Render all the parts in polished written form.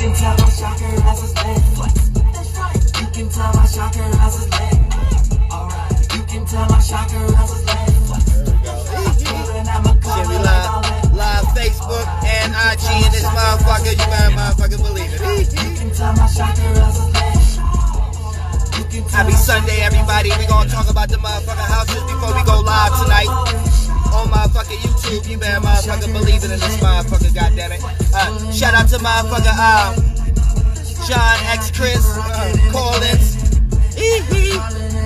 can tell my chakra has his leg. You can tell my chakra has his leg. Alright, you can tell my chakra has his leg. Shit, we live Facebook and IG in this motherfucker. You better motherfucking believe it. You can tell my chakra has his leg. Happy Sunday, everybody. We gonna talk about the motherfucking houses before we go live tonight on motherfucking YouTube. You better motherfucking believe it in this motherfucker, goddammit. Shout out to motherfucker John X Chris Collins,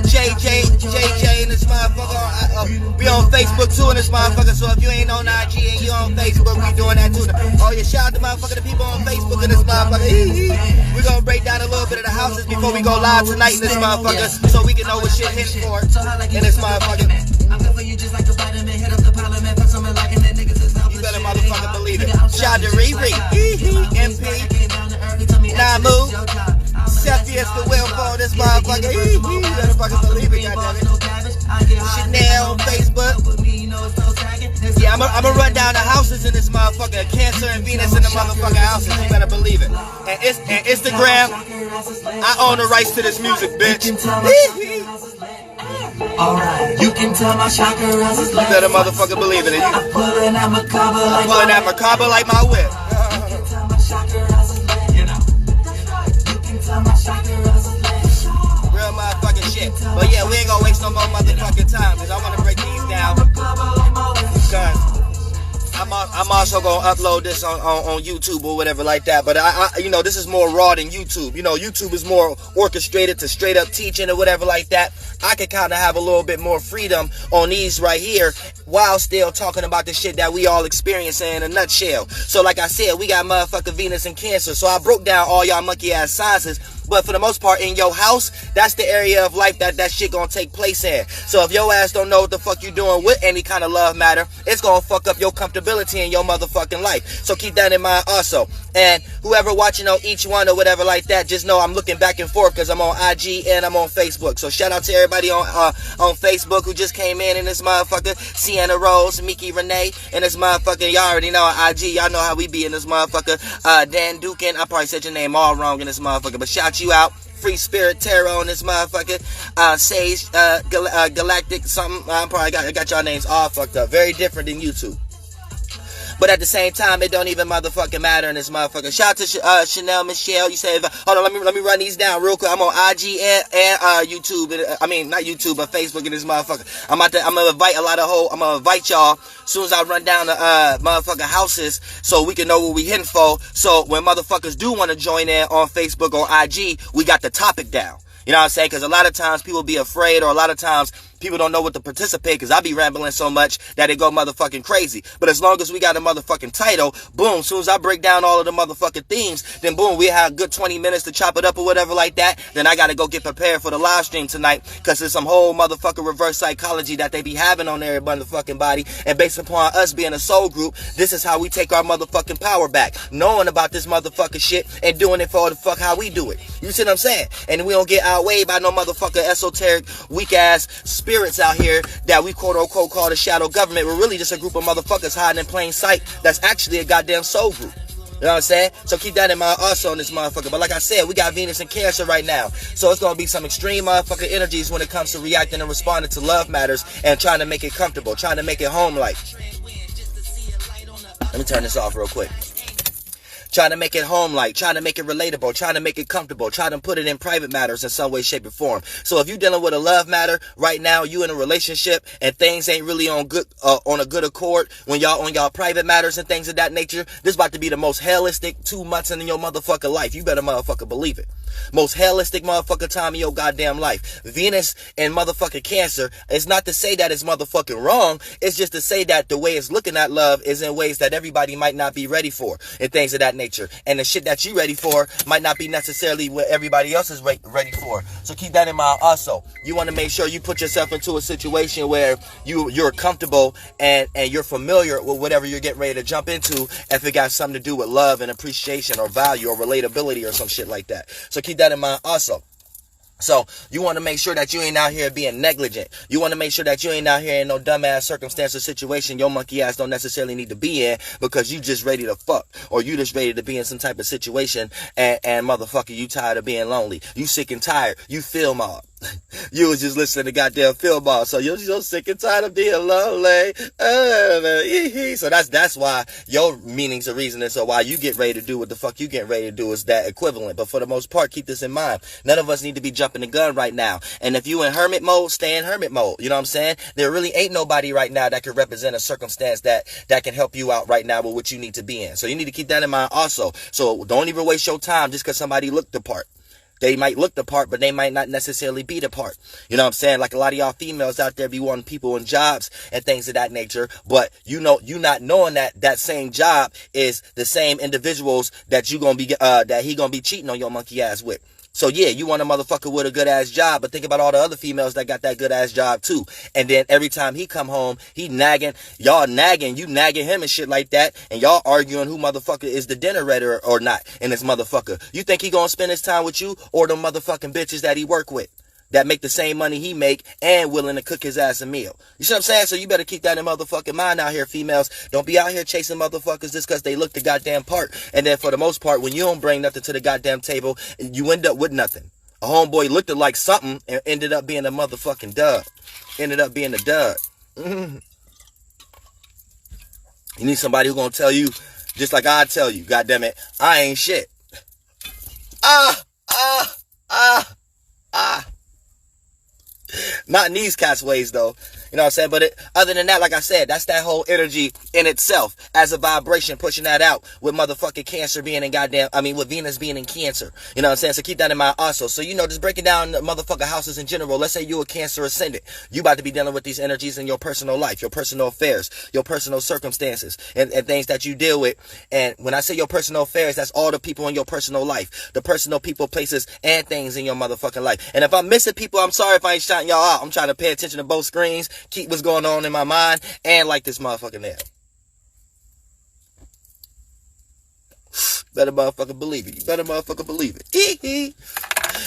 JJ in this motherfucker. We on Facebook too in this motherfucker. So if you ain't on IG and you on Facebook, we doing that too. Oh yeah, shout out to motherfucker the people on Facebook in this motherfucker. We gonna break down a little bit of the houses before we go live tonight in this motherfucker, so we can know what shit hitting for in this motherfucker. You better motherfucker believe it. Shout out to Riri, MP, Namu, Cepheus the will for this motherfucker. You better fucking believe it, goddammit. Chanel on Facebook. Yeah, I'ma run down the houses in this motherfucker. Cancer and Venus in the motherfucking houses. You better believe it. And Instagram, I own the rights to this music, bitch. Alright, you can tell my chakra has his leg. You better motherfucker believe it. I'm pulling that macabre like my whip. You can tell my chakra has his leg. You can tell my chakra has his leg. Real motherfucking shit. But yeah, we ain't gonna waste no more motherfucking time, because I want to break these down. Because I'm also gonna upload this on YouTube or whatever like that. But I you know, this is more raw than YouTube. You know, YouTube is more orchestrated to straight up teaching or whatever like that. I can kind of have a little bit more freedom on these right here, while still talking about the shit that we all experiencing in a nutshell. So like I said, we got motherfucking Venus and Cancer. So I broke down all y'all monkey ass sizes. But for the most part, in your house, that's the area of life that shit gonna take place in. So if your ass don't know what the fuck you doing with any kind of love matter, it's gonna fuck up your comfortability in your motherfucking life. So keep that in mind also. And whoever watching on each one or whatever like that, just know I'm looking back and forth, because I'm on IG and I'm on Facebook. So shout out to everybody on Facebook who just came in this motherfucker. Sienna Rose, Mickey Renee, and this motherfucker. Y'all already know on IG. Y'all know how we be in this motherfucker. Dan Dukin. I probably said your name all wrong in this motherfucker, but shout you out. Free Spirit Tarot on this motherfucker. Sage Galactic something. I probably got y'all names all fucked up. Very different than YouTube. But at the same time, it don't even motherfucking matter in this motherfucker. Shout out to Chanel Michelle. You say, hold on, let me run these down real quick. I'm on IG and YouTube. I mean, not YouTube, but Facebook in this motherfucker. I'm gonna invite I'm gonna invite y'all as soon as I run down the motherfucking houses, so we can know what we hitting for. So when motherfuckers do want to join in on Facebook or IG, we got the topic down. You know what I'm saying? Because a lot of times people be afraid, or a lot of times people don't know what to participate, because I be rambling so much that it go motherfucking crazy. But as long as we got a motherfucking title, boom, as soon as I break down all of the motherfucking themes, then boom, we have a good 20 minutes to chop it up or whatever like that. Then I gotta go get prepared for the live stream tonight, because there's some whole motherfucking reverse psychology that they be having on their motherfucking body. And based upon us being a soul group, this is how we take our motherfucking power back. Knowing about this motherfucking shit and doing it for the fuck how we do it. You see what I'm saying? And we don't get outweighed by no motherfucking esoteric, weak ass spirits out here that we quote unquote call the shadow government. We're really just a group of motherfuckers hiding in plain sight that's actually a goddamn soul group. You know what I'm saying? So keep that in mind also on this motherfucker. But like I said, we got Venus and Cancer right now. So it's gonna be some extreme motherfucking energies when it comes to reacting and responding to love matters and trying to make it comfortable, trying to make it home-like. Let me turn this off real quick. Trying to make it home-like, trying to make it relatable, trying to make it comfortable, trying to put it in private matters in some way, shape, or form. So if you're dealing with a love matter right now, you in a relationship and things ain't really on a good accord when y'all on y'all private matters and things of that nature, this about to be the most hellistic 2 months in your motherfucking life. You better motherfucker believe it. Most hellistic motherfucking time of your goddamn life. Venus and motherfucking Cancer is not to say that it's motherfucking wrong. It's just to say that the way it's looking at love is in ways that everybody might not be ready for and things of that nature. And the shit that you ready for might not be necessarily what everybody else is ready for. So keep that in mind also. You want to make sure you put yourself into a situation where you're comfortable and you're familiar with whatever you're getting ready to jump into, if it got something to do with love and appreciation or value or relatability or some shit like that. So keep that in mind also. So you want to make sure that you ain't out here being negligent. You want to make sure that you ain't out here in no dumbass circumstance or situation your monkey ass don't necessarily need to be in because you just ready to fuck, or you just ready to be in some type of situation and motherfucker, you tired of being lonely. You sick and tired. You feel mob. You was just listening to goddamn film ball, so you're so sick and tired of being lonely. So that's why your meanings or reasoning, so why you get ready to do what the fuck you getting ready to do is that equivalent. But for the most part, keep this in mind. None of us need to be jumping the gun right now. And if you in hermit mode, stay in hermit mode. You know what I'm saying? There really ain't nobody right now that can represent a circumstance that can help you out right now with what you need to be in. So you need to keep that in mind also. So don't even waste your time just because somebody looked the part. They might look the part, but they might not necessarily be the part. You know what I'm saying? Like a lot of y'all females out there be wanting people in jobs and things of that nature. But you not knowing that same job is the same individuals that you gonna be that he gonna be cheating on your monkey ass with. So yeah, you want a motherfucker with a good ass job, but think about all the other females that got that good ass job too. And then every time he come home, he nagging, y'all nagging, you nagging him and shit like that, and y'all arguing who motherfucker is the dinner ready or not in this motherfucker. You think he gonna spend his time with you or the motherfucking bitches that he work with that make the same money he make and willing to cook his ass a meal? You see what I'm saying? So you better keep that in motherfucking mind out here, females. Don't be out here chasing motherfuckers just because they look the goddamn part. And then for the most part, when you don't bring nothing to the goddamn table, you end up with nothing. A homeboy looked like something and ended up being a motherfucking dud. Ended up being a dud. You need somebody who's gonna tell you, just like I tell you, goddammit, I ain't shit. Not in these cats ways though. You know what I'm saying? But other than that, like I said, that's that whole energy in itself as a vibration, pushing that out with motherfucking Cancer being in with Venus being in Cancer. You know what I'm saying? So keep that in mind also. So, just breaking down the motherfucking houses in general. Let's say you a Cancer ascendant. You about to be dealing with these energies in your personal life, your personal affairs, your personal circumstances, and things that you deal with. And when I say your personal affairs, that's all the people in your personal life, the personal people, places, and things in your motherfucking life. And if I'm missing people, I'm sorry if I ain't shouting y'all out. I'm trying to pay attention to both screens, keep what's going on in my mind, and like this motherfucking there. Better motherfucker believe it. You better motherfucker believe it.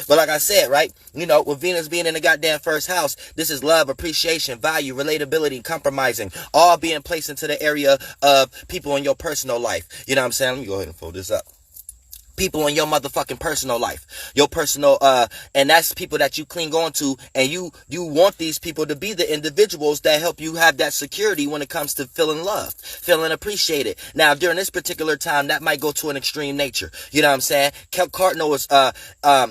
But like I said, right, with Venus being in the goddamn first house, this is love, appreciation, value, relatability, compromising, all being placed into the area of people in your personal life. You know what I'm saying? Let me go ahead and fold this up. People in your motherfucking personal life, your personal, and that's people that you cling on to, and you want these people to be the individuals that help you have that security when it comes to feeling loved, feeling appreciated. Now, during this particular time, that might go to an extreme nature. You know what I'm saying? Cardinal is,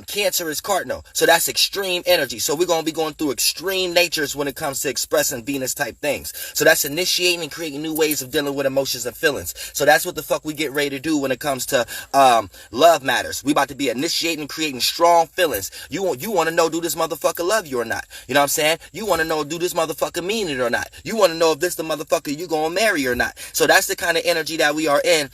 Cancer is cardinal, so that's extreme energy. So we're gonna be going through extreme natures when it comes to expressing Venus type things. So that's initiating and creating new ways of dealing with emotions and feelings. So that's what the fuck we get ready to do when it comes to, love matters. We about to be initiating and creating strong feelings. You want to know, do this motherfucker love you or not? You know what I'm saying? You want to know, do this motherfucker mean it or not? You want to know if this the motherfucker you gonna marry or not? So that's the kind of energy that we are in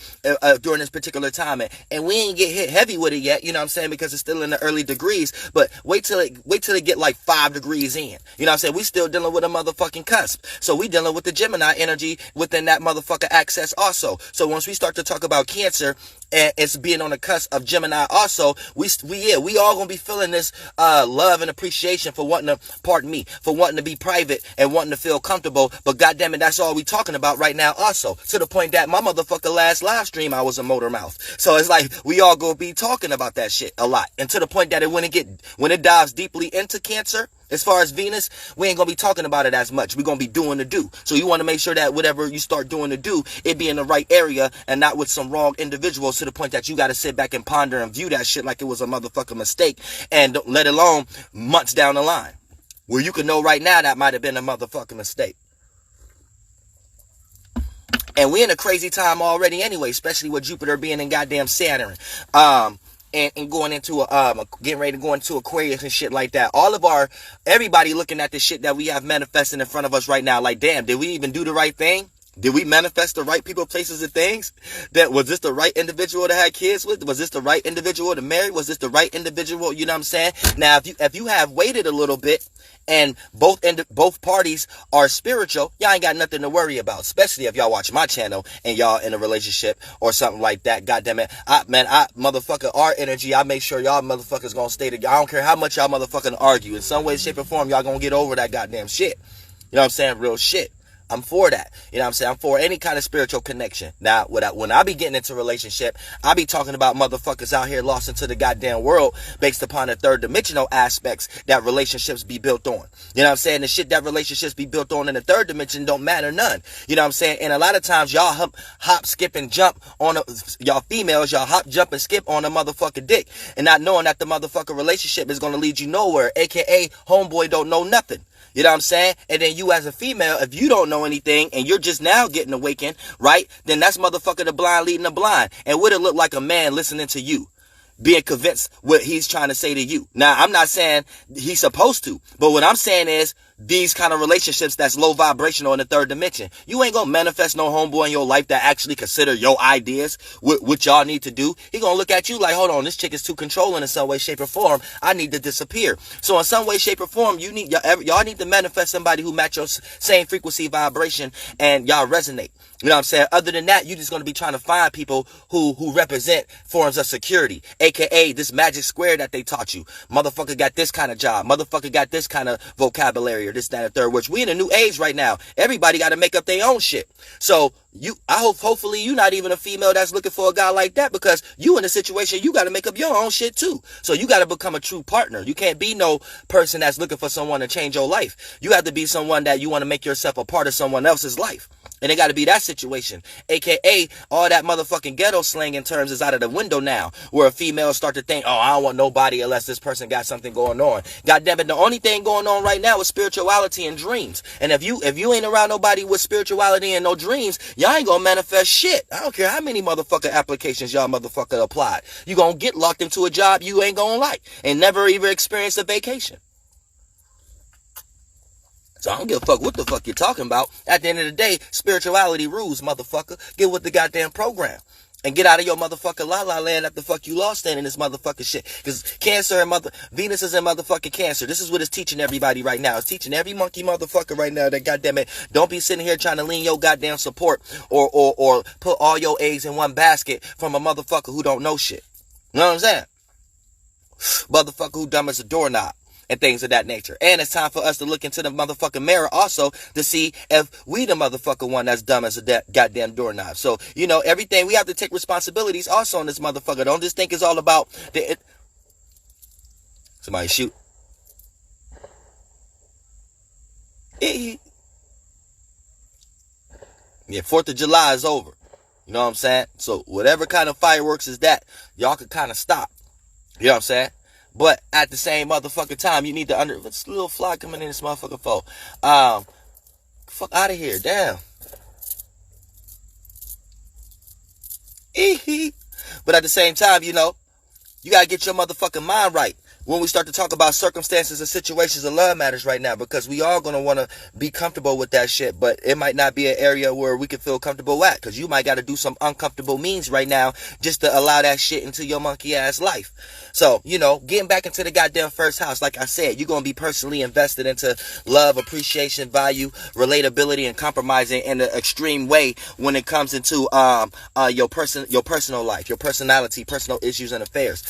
during this particular time. And we ain't get hit heavy with it yet, you know what I'm saying? Because it's still in the early degrees. But wait till it get like 5 degrees in. You know what I'm saying? We still dealing with a motherfucking cusp. So we dealing with the Gemini energy within that motherfucker access also. So once we start to talk about Cancer, and it's being on the cusp of Gemini also, we all gonna be feeling this love and appreciation for wanting to be private and wanting to feel comfortable. But goddamn it, that's all we talking about right now also. To the point that my motherfucker last live stream, I was a motor mouth. So it's like we all gonna be talking about that shit a lot. And to the point that when it dives deeply into Cancer, as far as Venus, we ain't gonna be talking about it as much. We're gonna be doing the do. So you want to make sure that whatever you start doing the do, it be in the right area and not with some wrong individuals, to the point that you got to sit back and ponder and view that shit like it was a motherfucking mistake, and let alone months down the line where you can know right now that might have been a motherfucking mistake. And we're in a crazy time already anyway, especially with Jupiter being in goddamn Saturn. And going into getting ready to go into Aquarius and shit like that. Everybody looking at the shit that we have manifesting in front of us right now. Like, damn, did we even do the right thing? Did we manifest the right people, places, and things? That was this the right individual to have kids with? Was this the right individual to marry? Was this the right individual? You know what I'm saying? Now, if you have waited a little bit and both parties are spiritual, y'all ain't got nothing to worry about. Especially if y'all watch my channel and y'all in a relationship or something like that. God damn it, motherfucker, our energy. I make sure y'all motherfuckers gonna stay together. I don't care how much y'all motherfucking argue. In some way, shape, or form, y'all gonna get over that goddamn shit. You know what I'm saying? Real shit. I'm for that. You know what I'm saying? I'm for any kind of spiritual connection. Now, when I be getting into a relationship, I be talking about motherfuckers out here lost into the goddamn world based upon the third dimensional aspects that relationships be built on. You know what I'm saying? The shit that relationships be built on in the third dimension don't matter none. You know what I'm saying? And a lot of times y'all hop, skip, and jump on y'all females, y'all hop, jump, and skip on a motherfucking dick and not knowing that the motherfucking relationship is going to lead you nowhere, aka homeboy don't know nothing. You know what I'm saying? And then you as a female, if you don't know anything and you're just now getting awakened, right? Then that's motherfucker the blind leading the blind. And would it look like a man listening to you, being convinced what he's trying to say to you? Now, I'm not saying he's supposed to, but what I'm saying is these kind of relationships that's low vibrational in the third dimension. You ain't gonna manifest no homeboy in your life that actually consider your ideas, what y'all need to do. He gonna look at you like, hold on, this chick is too controlling in some way, shape, or form. I need to disappear. So in some way, shape, or form, y'all need to manifest somebody who match your same frequency vibration and y'all resonate. You know what I'm saying? Other than that, you're just going to be trying to find people who represent forms of security, aka this magic square that they taught you. Motherfucker got this kind of job. Motherfucker got this kind of vocabulary or this, that, and third, which we in a new age right now. Everybody got to make up their own shit. So hopefully you're not even a female that's looking for a guy like that, because you in a situation, you got to make up your own shit too. So you got to become a true partner. You can't be no person that's looking for someone to change your life. You have to be someone that you want to make yourself a part of someone else's life. And it got to be that situation, aka all that motherfucking ghetto slang in terms is out of the window now, where a female start to think, oh, I don't want nobody unless this person got something going on. God damn it, the only thing going on right now is spirituality and dreams. And if you ain't around nobody with spirituality and no dreams, y'all ain't gonna manifest shit. I don't care how many motherfucker applications y'all motherfucker applied. You gonna get locked into a job you ain't gonna like and never even experience a vacation. So I don't give a fuck what the fuck you're talking about. At the end of the day, spirituality rules, motherfucker. Get with the goddamn program. And get out of your motherfucking la-la land that the fuck you lost in this motherfucking shit. Because Cancer and Venus is in motherfucking Cancer. This is what it's teaching everybody right now. It's teaching every monkey motherfucker right now that goddamn it, don't be sitting here trying to lean your goddamn support or put all your eggs in one basket from a motherfucker who don't know shit. You know what I'm saying? Motherfucker who dumb as a doorknob. And things of that nature. And it's time for us to look into the motherfucking mirror also to see if we the motherfucker one that's dumb as a goddamn doorknob. So, you know, everything, we have to take responsibilities also on this motherfucker. Don't just think it's all about somebody shoot. Yeah, 4th of July is over. You know what I'm saying? So whatever kind of fireworks is that, y'all could kind of stop. You know what I'm saying? But at the same motherfucking time, you need to what's a little fly coming in this motherfucker for? Fuck out of here, damn. But at the same time, you know, you gotta get your motherfucking mind right when we start to talk about circumstances and situations of love matters right now, because we all gonna want to be comfortable with that shit, but it might not be an area where we can feel comfortable at, because you might got to do some uncomfortable means right now just to allow that shit into your monkey ass life. So, you know, getting back into the goddamn first house, like I said, you're gonna be personally invested into love, appreciation, value, relatability, and compromising in an extreme way when it comes into your personal life, your personality, personal issues and affairs,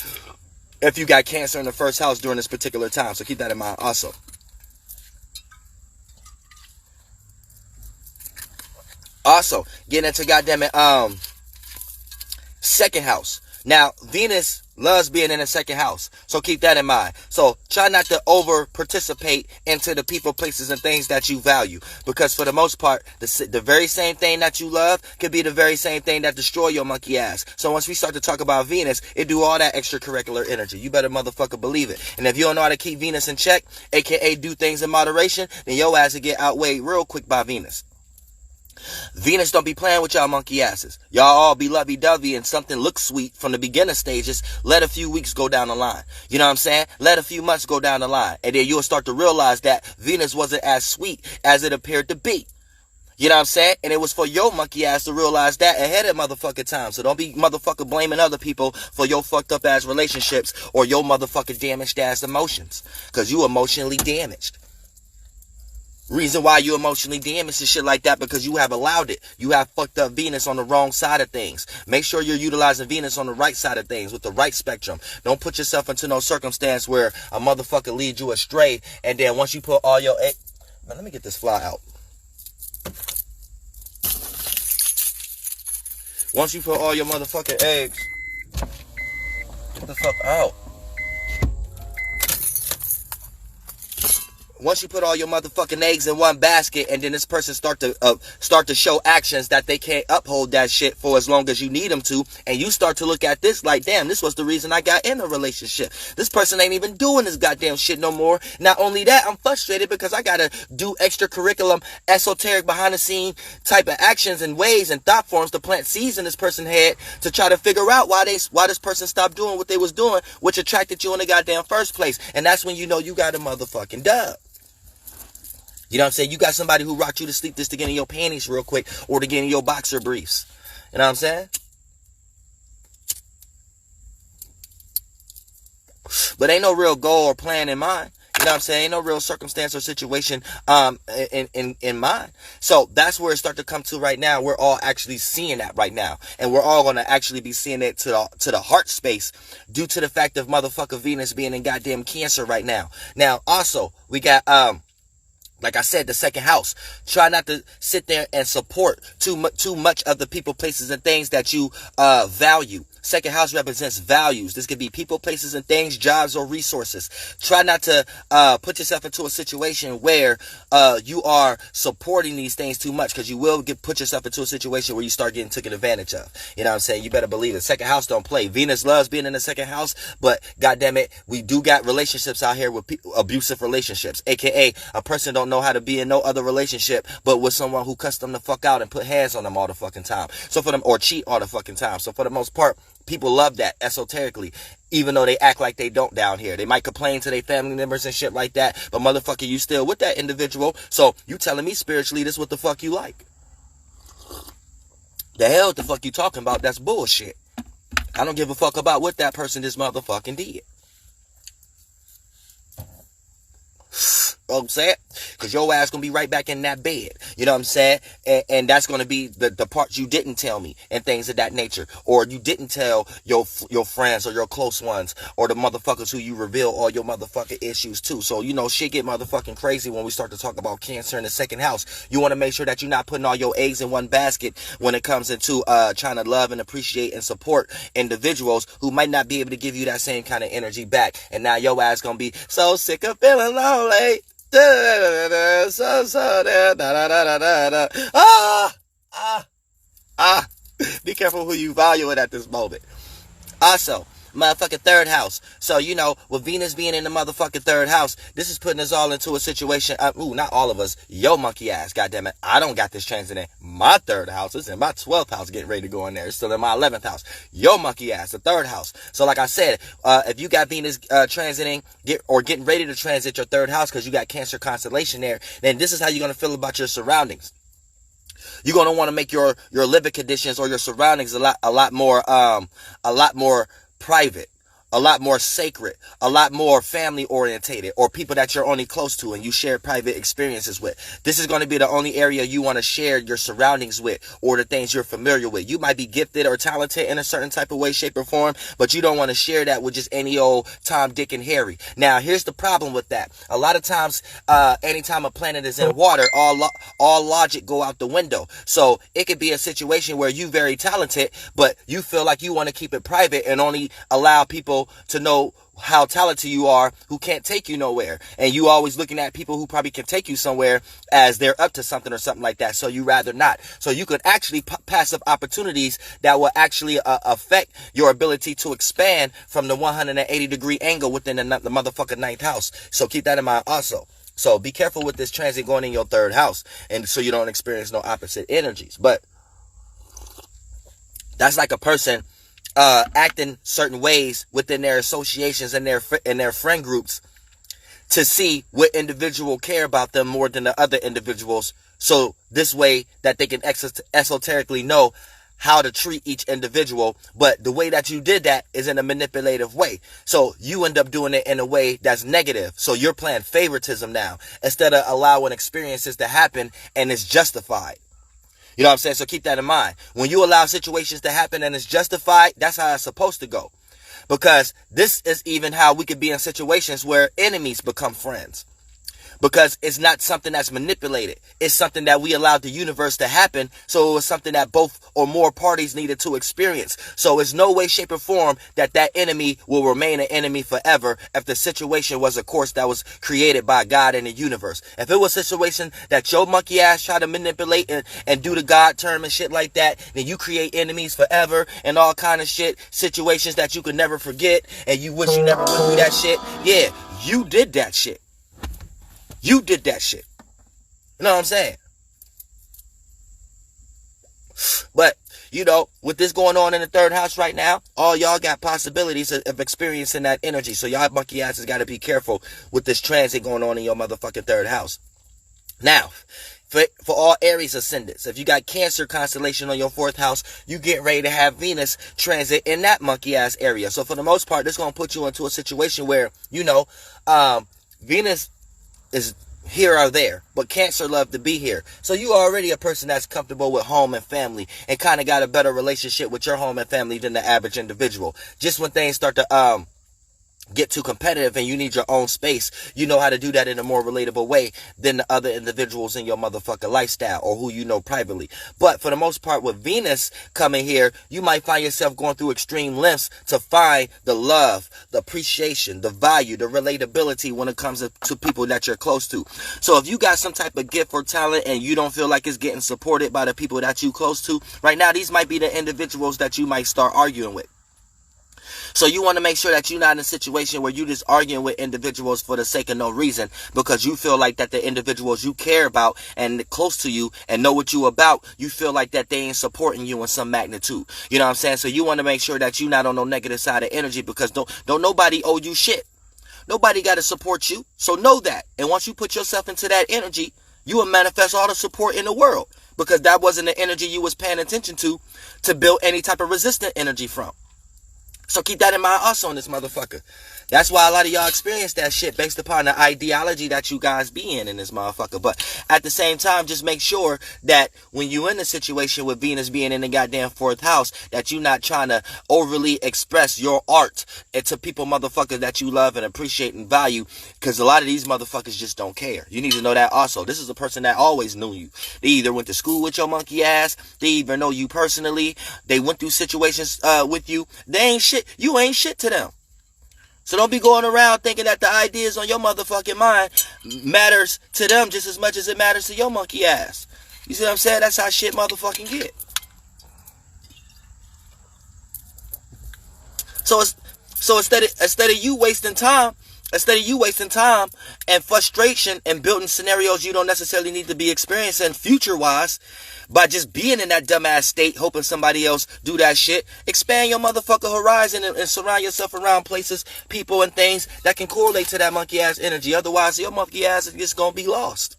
if you got Cancer in the first house during this particular time. So keep that in mind also. Also, getting into goddamn it, second house. Now, Venus loves being in the second house. So keep that in mind. So try not to over participate into the people, places, and things that you value. Because for the most part, the very same thing that you love could be the very same thing that destroy your monkey ass. So once we start to talk about Venus, it do all that extracurricular energy. You better motherfucker believe it. And if you don't know how to keep Venus in check, aka do things in moderation, then your ass will get outweighed real quick by Venus. Venus don't be playing with y'all monkey asses. Y'all all be lovey-dovey and something looks sweet from the beginner stages. Let a few weeks go down the line. You know what I'm saying? Let a few months go down the line. And then you'll start to realize that Venus wasn't as sweet as it appeared to be. You know what I'm saying? And it was for your monkey ass to realize that ahead of motherfucking time. So don't be motherfucker blaming other people for your fucked up ass relationships or your motherfucking damaged ass emotions. Because you emotionally damaged. Reason why you emotionally damaged and shit like that, because you have allowed it. You have fucked up Venus on the wrong side of things. Make sure you're utilizing Venus on the right side of things with the right spectrum. Don't put yourself into no circumstance where a motherfucker leads you astray, and then once you put all your egg... Man, let me get this fly out. Once you put all your motherfucking eggs, get the fuck out. Once you put all your motherfucking eggs in one basket, and then this person start to show actions that they can't uphold that shit for as long as you need them to, and you start to look at this like, damn, this was the reason I got in a relationship. This person ain't even doing this goddamn shit no more. Not only that, I'm frustrated because I gotta do extracurriculum, esoteric, behind the scene type of actions and ways and thought forms to plant seeds in this person's head to try to figure out why this person stopped doing what they was doing, which attracted you in the goddamn first place. And that's when you know you got a motherfucking dub. You know what I'm saying? You got somebody who rocked you to sleep just to get in your panties real quick or to get in your boxer briefs. You know what I'm saying? But ain't no real goal or plan in mind. You know what I'm saying? Ain't no real circumstance or situation in mind. So that's where it starts to come to right now. We're all actually seeing that right now. And we're all going to actually be seeing it to the heart space due to the fact of motherfucker Venus being in goddamn Cancer right now. Now, also, we got... like I said, the second house. Try not to sit there and support too much of the people, places, and things that you value. Second house represents values. This could be people, places, and things, jobs, or resources. Try not to put yourself into a situation where you are supporting these things too much, because you will put yourself into a situation where you start getting taken advantage of. You know what I'm saying? You better believe it. Second house don't play. Venus loves being in the second house, but goddamn it, we do got relationships out here with abusive relationships, aka a person don't know how to be in no other relationship but with someone who cussed them the fuck out and put hands on them all the fucking time. So for them, or cheat all the fucking time. So for the most part, people love that esoterically, even though they act like they don't down here. They might complain to their family members and shit like that, but motherfucker, you still with that individual. So you telling me spiritually this what the fuck you like? The hell what the fuck you talking about? That's bullshit. I don't give a fuck about what that person this motherfucking did. You know what I'm saying? Because your ass gonna be right back in that bed. You know what I'm saying? And that's gonna be the parts you didn't tell me and things of that nature. Or you didn't tell your friends or your close ones or the motherfuckers who you reveal all your motherfucking issues to. So, you know, shit get motherfucking crazy when we start to talk about Cancer in the second house. You want to make sure that you're not putting all your eggs in one basket when it comes into trying to love and appreciate and support individuals who might not be able to give you that same kind of energy back. And now your ass gonna be so sick of feeling lonely. Be careful who you value it at this moment. Also, motherfucking third house. So, you know, with Venus being in the motherfucking third house, this is putting us all into a situation. Not all of us. Yo, monkey ass, goddammit. I don't got this transit in my third house. It's in my 12th house getting ready to go in there. It's still in my 11th house. Yo, monkey ass, the third house. So, like I said, if you got Venus transiting getting ready to transit your third house because you got Cancer constellation there, then this is how you're going to feel about your surroundings. You're going to want to make your living conditions or your surroundings a lot more private, a lot more sacred, a lot more family orientated, or people that you're only close to and you share private experiences with. This is going to be the only area you want to share your surroundings with, or the things you're familiar with. You might be gifted or talented in a certain type of way, shape, or form, but you don't want to share that with just any old Tom, Dick, and Harry. Now, here's the problem with that. A lot of times, anytime a planet is in water, all logic go out the window. So it could be a situation where you very talented, but you feel like you want to keep it private and only allow people to know how talented you are who can't take you nowhere. And you always looking at people who probably can take you somewhere as they're up to something or something like that. So you rather not. So you could actually pass up opportunities that will actually affect your ability to expand from the 180-degree angle within the motherfucking ninth house. So keep that in mind also. So be careful with this transit going in your third house, and so you don't experience no opposite energies. But that's like a person acting certain ways within their associations and their friend groups to see what individual care about them more than the other individuals, So this way that they can esoterically know how to treat each individual, but the way that you did that is in a manipulative way. So you end up doing it in a way that's negative. So you're playing favoritism now instead of allowing experiences to happen and it's justified. You know what I'm saying? So keep that in mind. When you allow situations to happen and it's justified, that's how it's supposed to go. Because this is even how we could be in situations where enemies become friends. Because it's not something that's manipulated. It's something that we allowed the universe to happen. So it was something that both or more parties needed to experience. So it's no way, shape, or form that enemy will remain an enemy forever if the situation was a course that was created by God and the universe. If it was a situation that your monkey ass try to manipulate and do the God term and shit like that, then you create enemies forever and all kind of shit, situations that you could never forget and you wish you never went through that shit. Yeah, you did that shit. You did that shit. You know what I'm saying? But, you know, with this going on in the third house right now, all y'all got possibilities of experiencing that energy. So y'all monkey asses got to be careful with this transit going on in your motherfucking third house. Now, for all Aries ascendants, if you got Cancer constellation on your fourth house, you get ready to have Venus transit in that monkey ass area. So for the most part, this is going to put you into a situation where, you know, Venus is here or there, but Cancer love to be here. So you already a person that's comfortable with home and family and kind of got a better relationship with your home and family than the average individual. Just when things start to get too competitive and you need your own space, you know how to do that in a more relatable way than the other individuals in your motherfucking lifestyle or who you know privately. But for the most part, with Venus coming here, you might find yourself going through extreme lengths to find the love, the appreciation, the value, the relatability when it comes to people that you're close to. So if you got some type of gift or talent and you don't feel like it's getting supported by the people that you close to right now, these might be the individuals that you might start arguing with. So you want to make sure that you're not in a situation where you're just arguing with individuals for the sake of no reason because you feel like that the individuals you care about and close to you and know what you about, you feel like that they ain't supporting you in some magnitude. You know what I'm saying? So you want to make sure that you're not on no negative side of energy because don't nobody owe you shit. Nobody got to support you. So know that. And once you put yourself into that energy, you will manifest all the support in the world because that wasn't the energy you was paying attention to build any type of resistant energy from. So keep that in mind also in this motherfucker. That's why a lot of y'all experience that shit based upon the ideology that you guys be in this motherfucker. But at the same time, just make sure that when you in a situation with Venus being in the goddamn fourth house, that you're not trying to overly express your art to people motherfuckers that you love and appreciate and value. Because a lot of these motherfuckers just don't care. You need to know that also. This is a person that always knew you. They either went to school with your monkey ass. They either know you personally. They went through situations with you. They ain't shit. You ain't shit to them. So don't be going around thinking that the ideas on your motherfucking mind matters to them just as much as it matters to your monkey ass. You see what I'm saying? That's how shit motherfucking get. So instead of you wasting time and frustration and building scenarios you don't necessarily need to be experiencing future-wise, by just being in that dumbass state, hoping somebody else do that shit, expand your motherfucking horizon and surround yourself around places, people, and things that can correlate to that monkey ass energy. Otherwise, your monkey ass is just gonna be lost.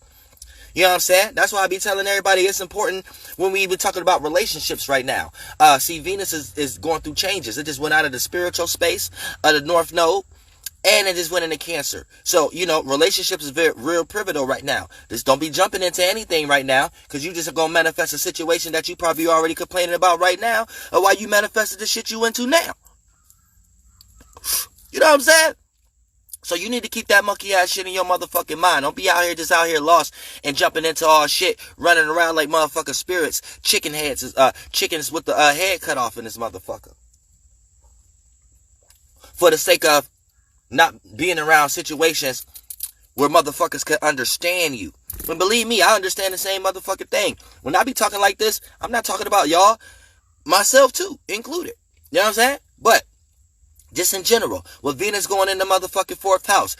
You know what I'm saying? That's why I be telling everybody it's important when we even talking about relationships right now. See, Venus is going through changes. It just went out of the spiritual space of the North Node. And it just went into Cancer. So, you know, relationships is real pivotal right now. Just don't be jumping into anything right now, because you just going to manifest a situation that you probably already complaining about right now, or why you manifested the shit you into now. You know what I'm saying? So you need to keep that monkey ass shit in your motherfucking mind. Don't be out here lost and jumping into all shit, running around like motherfucking spirits, chickens with the head cut off in this motherfucker. For the sake of not being around situations where motherfuckers can understand you. But believe me, I understand the same motherfucking thing. When I be talking like this, I'm not talking about y'all, myself too, included. You know what I'm saying? But just in general, with Venus going in the motherfucking fourth house,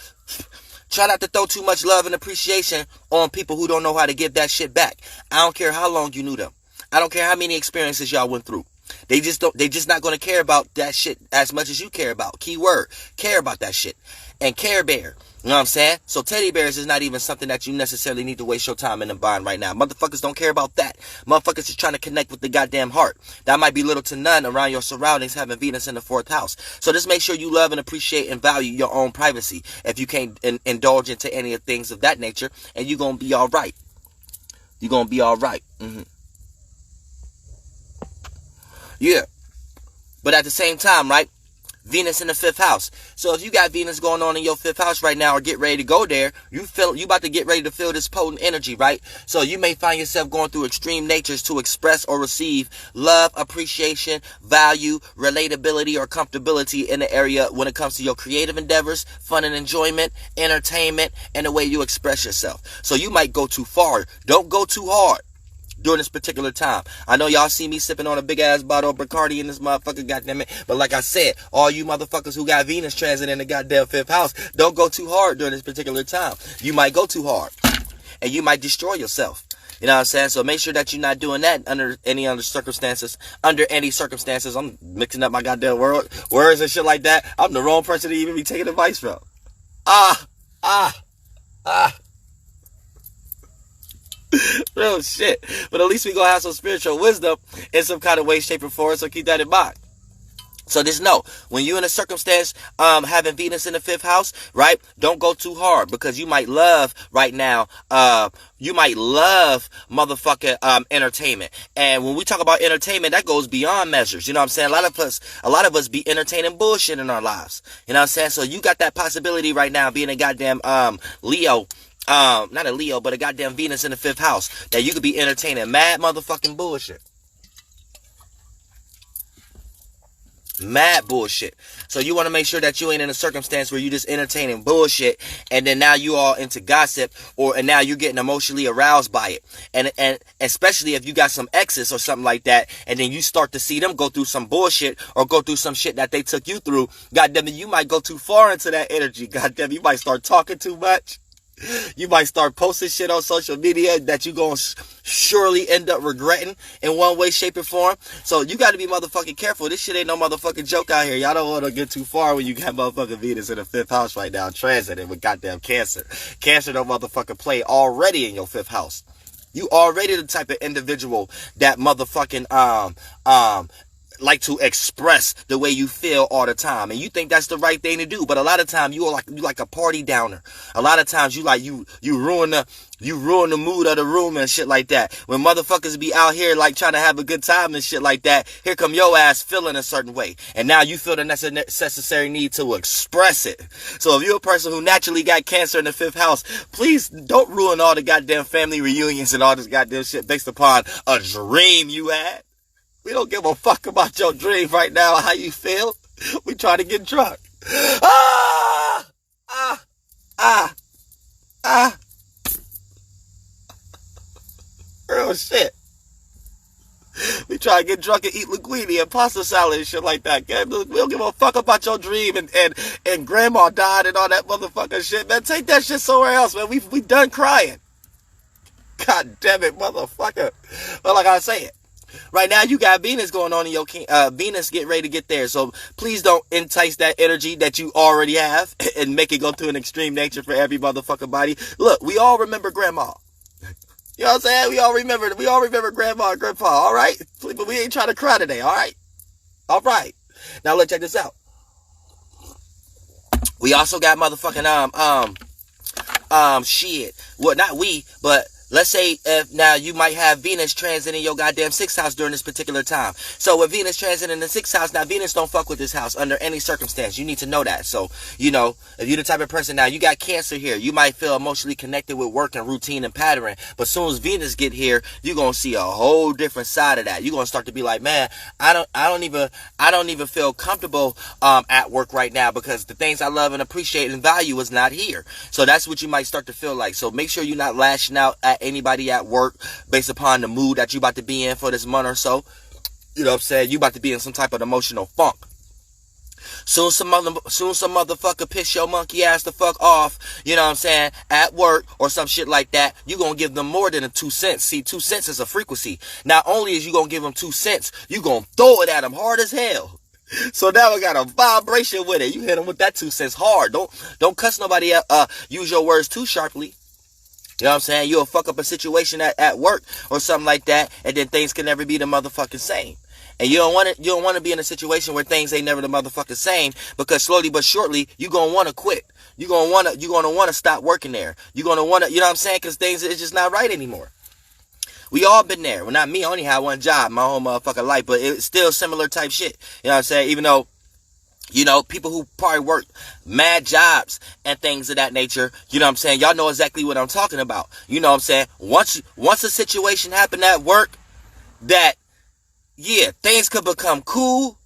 try not to throw too much love and appreciation on people who don't know how to give that shit back. I don't care how long you knew them. I don't care how many experiences y'all went through. They just not going to care about that shit as much as you care about. Keyword, care about that shit. And Care Bear. You know what I'm saying? So teddy bears is not even something that you necessarily need to waste your time in and buying right now. Motherfuckers don't care about that. Motherfuckers is trying to connect with the goddamn heart. That might be little to none around your surroundings having Venus in the 4th house. So just make sure you love and appreciate and value your own privacy if you can't indulge into any of things of that nature, and you're going to be all right. You're going to be all right. Yeah. But at the same time, right? Venus in the 5th house. So if you got Venus going on in your 5th house right now, or get ready to go there, you about to get ready to feel this potent energy, right? So you may find yourself going through extreme natures to express or receive love, appreciation, value, relatability, or comfortability in the area when it comes to your creative endeavors, fun and enjoyment, entertainment, and the way you express yourself. So you might go too far. Don't go too hard during this particular time. I know y'all see me sipping on a big ass bottle of Bacardi in this motherfucker, goddamn it. But like I said, all you motherfuckers who got Venus transit in the goddamn 5th house, don't go too hard during this particular time. You might go too hard, and you might destroy yourself. You know what I'm saying? So make sure that you're not doing that under any circumstances. Under any circumstances, I'm mixing up my goddamn words and shit like that. I'm the wrong person to even be taking advice from. Real shit. But at least we gonna have some spiritual wisdom in some kind of way, shape, or form. So keep that in mind. So just know, when you're in a circumstance having Venus in the 5th house, right? Don't go too hard, because you might love right now. You might love motherfucking entertainment. And when we talk about entertainment, that goes beyond measures. You know what I'm saying? A lot of us be entertaining bullshit in our lives. You know what I'm saying? So you got that possibility right now, being a goddamn Leo. Not a Leo, but a goddamn Venus in the 5th house, that you could be entertaining mad motherfucking bullshit. Mad bullshit. So you want to make sure that you ain't in a circumstance where you just entertaining bullshit, and then now you all into gossip, and now you're getting emotionally aroused by it. And especially if you got some exes or something like that, and then you start to see them go through some bullshit or go through some shit that they took you through. Goddamn it, you might go too far into that energy. Goddamn, you might start talking too much. You might start posting shit on social media that you gonna surely end up regretting in one way, shape, or form. So you got to be motherfucking careful. This shit ain't no motherfucking joke out here. Y'all don't want to get too far when you got motherfucking Venus in the 5th house right now, transiting with goddamn Cancer. Cancer don't motherfucking play already in your 5th house. You already the type of individual that motherfucking like to express the way you feel all the time, and you think that's the right thing to do. But a lot of times you like a party downer. A lot of times you ruin the mood of the room and shit like that. When motherfuckers be out here like trying to have a good time and shit like that, here come your ass feeling a certain way, and now you feel the necessary need to express it. So if you're a person who naturally got Cancer in the 5th house, please don't ruin all the goddamn family reunions and all this goddamn shit based upon a dream you had. We don't give a fuck about your dream right now, how you feel. We try to get drunk. Real shit. We try to get drunk and eat linguine and pasta salad and shit like that. We don't give a fuck about your dream and grandma died and all that motherfucking shit, man. Take that shit somewhere else, man. We done crying. God damn it, motherfucker. But like I said, right now, you got Venus going on in your Venus getting ready to get there. So please don't entice that energy that you already have and make it go to an extreme nature for every motherfucking body. Look, we all remember grandma. You know what I'm saying? We all remember grandma and grandpa, all right? But we ain't trying to cry today, all right? All right. Now let's check this out. We also got motherfucking shit. Well, not we, but let's say now you might have Venus transiting your goddamn 6th house during this particular time. So with Venus transiting the 6th house, now Venus don't fuck with this house under any circumstance. You need to know that. So, you know, if you're the type of person, now you got Cancer here, you might feel emotionally connected with work and routine and pattern. But as soon as Venus get here, you're going to see a whole different side of that. You're going to start to be like, man, I don't even feel comfortable at work right now because the things I love and appreciate and value is not here. So that's what you might start to feel like. So make sure you're not lashing out at anybody at work based upon the mood that you about to be in for this month or so. You know what I'm saying? You about to be in some type of emotional funk. Soon some motherfucker piss your monkey ass the fuck off, you know what I'm saying, at work or some shit like that, you gonna give them more than a 2 cents. See, 2 cents is a frequency. Not only is you gonna give them 2 cents, you gonna throw it at them hard as hell. So now it got a vibration with it. You hit them with that 2 cents hard. Don't cuss nobody up. Use your words too sharply. You know what I'm saying? You'll fuck up a situation at work or something like that, and then things can never be the motherfucking same. And you don't want to be in a situation where things ain't never the motherfucking same, because slowly but surely you gonna want to quit. You gonna want to stop working there. You gonna want to, you know what I'm saying? Because things is just not right anymore. We all been there. Well, not me. I only had one job my whole motherfucking life, but it's still similar type shit. You know what I'm saying? Even though, you know, people who probably work mad jobs and things of that nature, you know what I'm saying? Y'all know exactly what I'm talking about. You know what I'm saying? Once a situation happened at work that, yeah, things could become cool,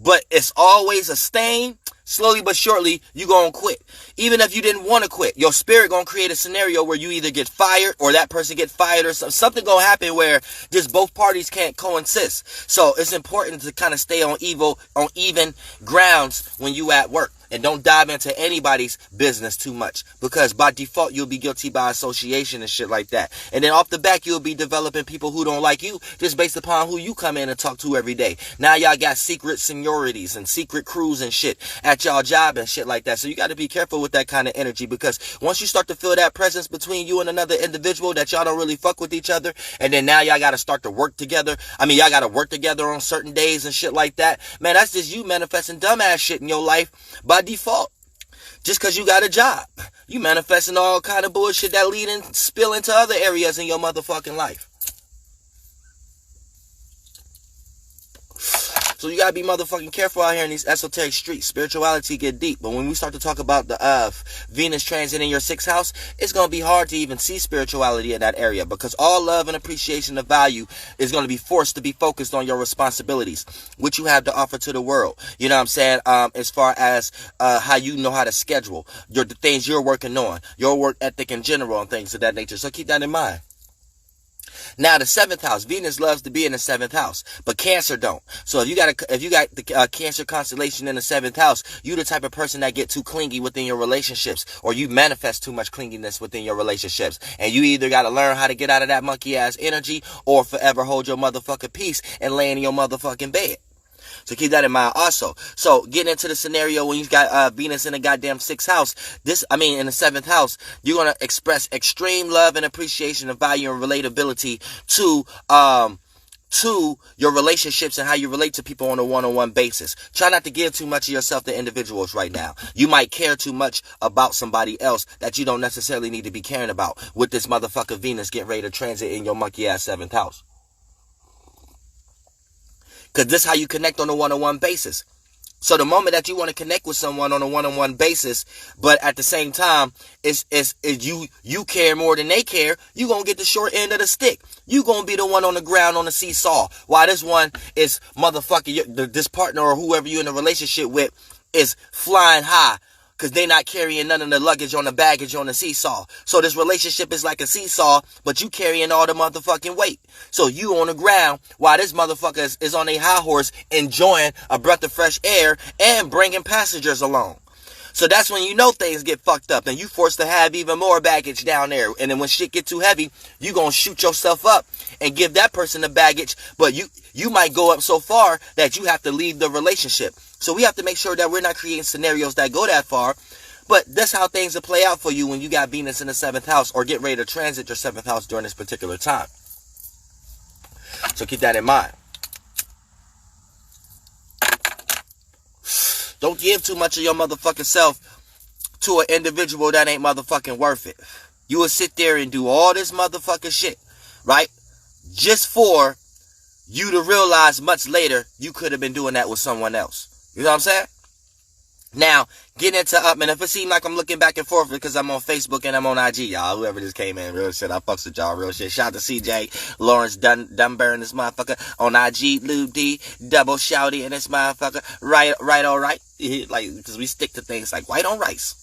but it's always a stain. Slowly but surely, you gonna quit. Even if you didn't want to quit, your spirit gonna create a scenario where you either get fired or that person get fired, or something gonna happen where just both parties can't coexist. So it's important to kind of stay on even grounds when you at work. And don't dive into anybody's business too much, because by default, you'll be guilty by association and shit like that. And then off the back, you'll be developing people who don't like you just based upon who you come in and talk to every day. Now y'all got secret seniorities and secret crews and shit at y'all job and shit like that. So you got to be careful with that kind of energy, because once you start to feel that presence between you and another individual that y'all don't really fuck with each other, and then now y'all got to start to work together. I mean, y'all got to work together on certain days and shit like that. Man, that's just you manifesting dumbass shit in your life by default. Just because you got a job, you manifesting all kind of bullshit that lead and spill into other areas in your motherfucking life. So you gotta be motherfucking careful out here in these esoteric streets. Spirituality get deep, but when we start to talk about the Venus transit in your 6th house, it's gonna be hard to even see spirituality in that area, because all love and appreciation of value is gonna be forced to be focused on your responsibilities, which you have to offer to the world. You know what I'm saying? As far as how you know how to schedule the things you're working on, your work ethic in general, and things of that nature. So keep that in mind. Now, the 7th house, Venus loves to be in the 7th house, but Cancer don't. So if you got the Cancer constellation in the 7th house, you the type of person that get too clingy within your relationships, or you manifest too much clinginess within your relationships. And you either got to learn how to get out of that monkey ass energy, or forever hold your motherfucking peace and lay in your motherfucking bed. So keep that in mind also. So getting into the scenario when you got Venus in the goddamn 6th house, in the 7th house, you're going to express extreme love and appreciation of value and relatability to your relationships and how you relate to people on a one-on-one basis. Try not to give too much of yourself to individuals right now. You might care too much about somebody else that you don't necessarily need to be caring about, with this motherfucker Venus getting ready to transit in your monkey ass 7th house. Because this is how you connect on a one-on-one basis. So the moment that you want to connect with someone on a one-on-one basis, but at the same time, is you care more than they care, you going to get the short end of the stick. You going to be the one on the ground on the seesaw. While this one is motherfucker, this partner or whoever you're in a relationship with is flying high, because they not carrying none of the luggage on the baggage on the seesaw. So this relationship is like a seesaw, but you carrying all the motherfucking weight. So you on the ground while this motherfucker is on a high horse enjoying a breath of fresh air and bringing passengers along. So that's when you know things get fucked up and you forced to have even more baggage down there. And then when shit get too heavy, you gonna shoot yourself up and give that person the baggage. But you might go up so far that you have to leave the relationship. So we have to make sure that we're not creating scenarios that go that far. But that's how things will play out for you when you got Venus in the 7th house or get ready to transit your 7th house during this particular time. So keep that in mind. Don't give too much of your motherfucking self to an individual that ain't motherfucking worth it. You will sit there and do all this motherfucking shit, right? Just for you to realize much later you could have been doing that with someone else. You know what I'm saying? Now, get into and if it seems like I'm looking back and forth because I'm on Facebook and I'm on IG, y'all, whoever just came in, real shit, I fucks with y'all, real shit. Shout out to CJ, Lawrence Dunbar and this motherfucker on IG, Lou D, Double Shouty and this motherfucker, right, all right, like, because we stick to things like white on rice.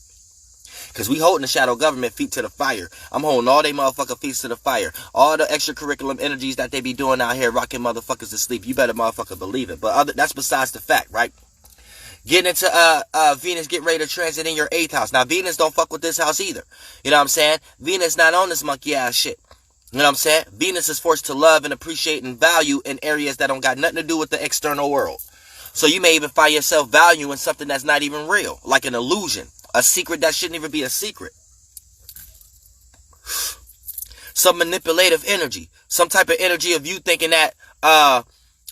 Because we holding the shadow government feet to the fire. I'm holding all they motherfucker feet to the fire. All the extracurricular energies that they be doing out here rocking motherfuckers to sleep. You better motherfucker believe it. But that's besides the fact, right? Getting into Venus, get ready to transit in your 8th house. Now, Venus don't fuck with this house either. You know what I'm saying? Venus not on this monkey ass shit. You know what I'm saying? Venus is forced to love and appreciate and value in areas that don't got nothing to do with the external world. So you may even find yourself valuing something that's not even real, like an illusion, a secret that shouldn't even be a secret. Some manipulative energy, some type of energy of you thinking that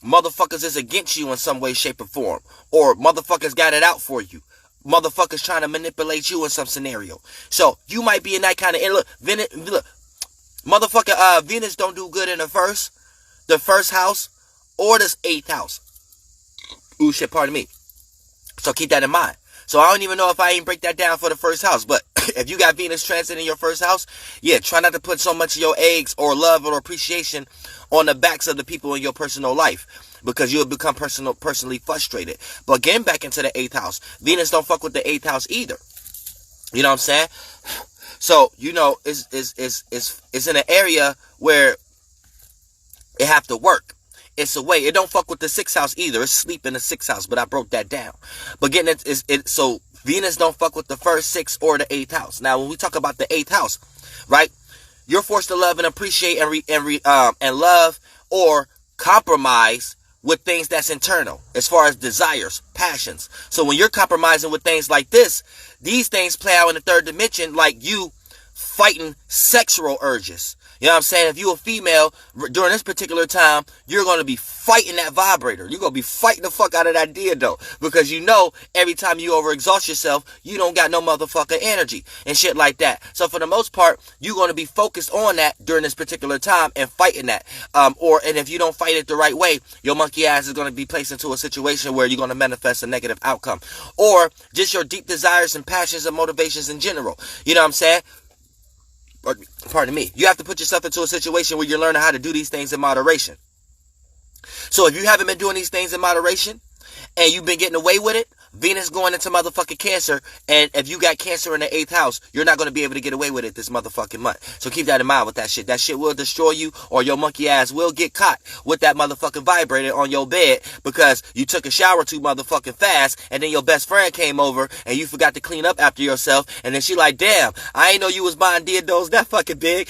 motherfuckers is against you in some way, shape, or form, or motherfuckers got it out for you. Motherfuckers trying to manipulate you in some scenario. So you might be in that kind of, and look, motherfucker, Venus don't do good in the first house, or this 8th house. Ooh, shit, pardon me. So keep that in mind. So I don't even know if I ain't break that down for the first house, but if you got Venus transit in your first house, yeah, try not to put so much of your eggs or love or appreciation on the backs of the people in your personal life, because you'll become personally frustrated. But getting back into the 8th house, Venus don't fuck with the 8th house either. You know what I'm saying? So, you know, it's in an area where it have to work. It's a way. It don't fuck with the 6th house either. It's sleep in the 6th house, but I broke that down. But getting it, so Venus don't fuck with the 1st, 6th, or the 8th house. Now, when we talk about the 8th house, right? You're forced to love and appreciate and love or compromise with things that's internal, as far as desires, passions. So when you're compromising with things like this, these things play out in the 3rd dimension, like you fighting sexual urges. You know what I'm saying? If you're a female, during this particular time, you're going to be fighting that vibrator. You're going to be fighting the fuck out of that dildo. Because you know, every time you overexhaust yourself, you don't got no motherfucking energy and shit like that. So for the most part, you're going to be focused on that during this particular time and fighting that. And if you don't fight it the right way, your monkey ass is going to be placed into a situation where you're going to manifest a negative outcome. Or just your deep desires and passions and motivations in general. You know what I'm saying? Pardon me. You have to put yourself into a situation where you're learning how to do these things in moderation. So if you haven't been doing these things in moderation and you've been getting away with it, Venus going into motherfucking Cancer, and if you got Cancer in the 8th house, you're not going to be able to get away with it this motherfucking month. So keep that in mind with that shit. That shit will destroy you, or your monkey ass will get caught with that motherfucking vibrator on your bed because you took a shower too motherfucking fast, and then your best friend came over and you forgot to clean up after yourself, and then she like, damn, I ain't know you was buying dildos that fucking big.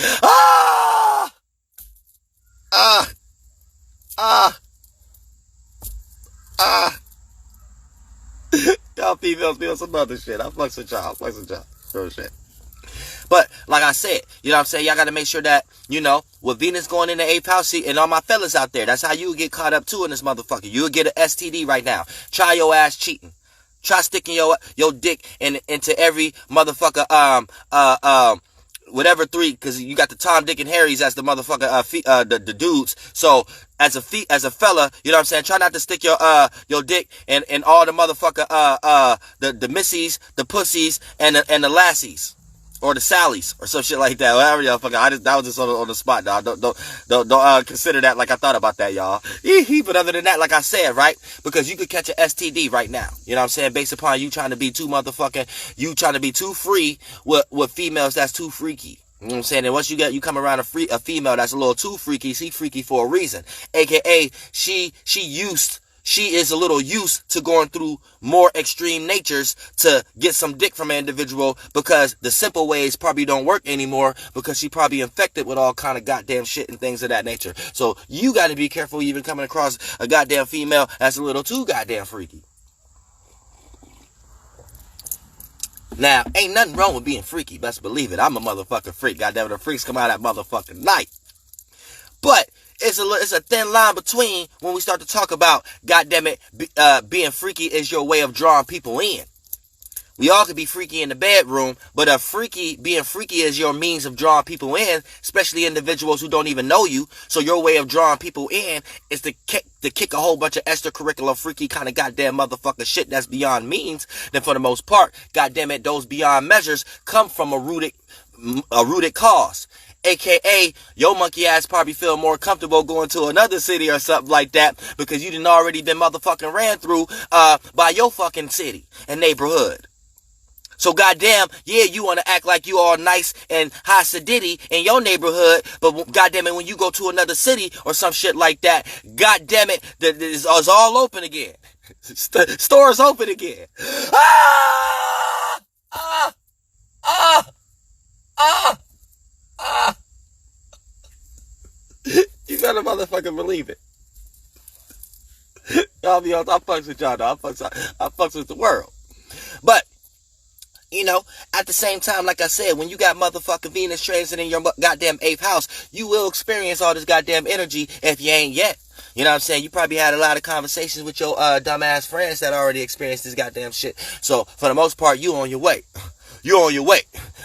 Y'all females be on some other shit. I fucks with y'all. Real shit. But, like I said, you know what I'm saying? Y'all got to make sure that, you know, with Venus going in the 8th house, see, and all my fellas out there, that's how you get caught up too in this motherfucker. You'll get an STD right now. Try your ass cheating. Try sticking your dick into every motherfucker, whatever 3, because you got the Tom, Dick, and Harry's as the motherfucker, the dudes. So as a fella, you know what I'm saying? Try not to stick your dick in all the motherfucker, the missies, the pussies, and the lassies. Or the Sallys, or some shit like that. Whatever y'all fucking, that was just on the spot, dog. Don't consider that like I thought about that, y'all. But other than that, like I said, right? Because you could catch an STD right now. You know what I'm saying? Based upon you trying to be too free with females that's too freaky. You know what I'm saying? And once you come around a female that's a little too freaky, she freaky for a reason. AKA, she is a little used to going through more extreme natures to get some dick from an individual, because the simple ways probably don't work anymore, because she probably infected with all kind of goddamn shit and things of that nature. So you got to be careful even coming across a goddamn female that's a little too goddamn freaky. Now, ain't nothing wrong with being freaky, best believe it. I'm a motherfucking freak. Goddamn it, the freaks come out that motherfucking night. But it's a thin line between when we start to talk about, goddamn it, being freaky is your way of drawing people in. We all could be freaky in the bedroom, but being freaky is your means of drawing people in, especially individuals who don't even know you. So your way of drawing people in is to kick a whole bunch of extracurricular freaky kind of goddamn motherfucker shit that's beyond means. Then for the most part, goddamn it, those beyond measures come from a rooted cause. AKA, your monkey ass probably feel more comfortable going to another city or something like that, because you done already been motherfucking ran through by your fucking city and neighborhood. So goddamn, yeah, you want to act like you all nice and high sedity in your neighborhood, but goddamn it, when you go to another city or some shit like that, goddamn it, it's all open again. Stores open again. Ah! Ah! Ah! Ah! Ah! You better motherfucking believe it. I'll be honest, I fucks with y'all, though. I fucks with the world. But, you know, at the same time, like I said, when you got motherfucking Venus transiting in your goddamn 8th house, you will experience all this goddamn energy if you ain't yet. You know what I'm saying? You probably had a lot of conversations with your dumbass friends that already experienced this goddamn shit. So, for the most part, you on your way. You on your way.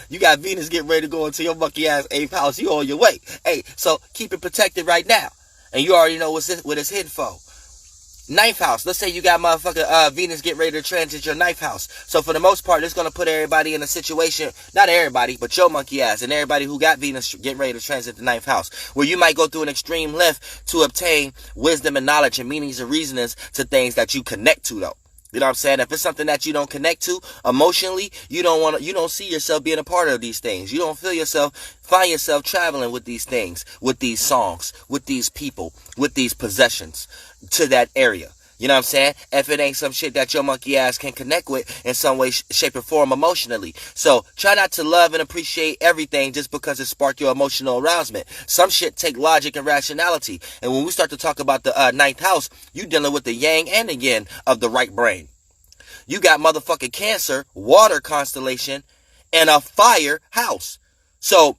You got Venus getting ready to go into your monkey ass 8th house. You on your way. Hey, so keep it protected right now. And you already know what it's hidden for. 9th house. Let's say you got motherfucking Venus get ready to transit your 9th house. So for the most part, it's going to put everybody in a situation, not everybody, but your monkey ass and everybody who got Venus getting ready to transit the 9th house, where you might go through an extreme length to obtain wisdom and knowledge and meanings and reasonings to things that you connect to, though. You know what I'm saying? If it's something that you don't connect to emotionally, you don't see yourself being a part of these things. You don't find yourself traveling with these things, with these songs, with these people, with these possessions to that area. You know what I'm saying? If it ain't some shit that your monkey ass can connect with in some way, shape, or form emotionally. So try not to love and appreciate everything just because it sparked your emotional arousement. Some shit take logic and rationality. And when we start to talk about the 9th house, you dealing with the yang and the yin of the right brain. You got motherfucking Cancer, water constellation, and a fire house. So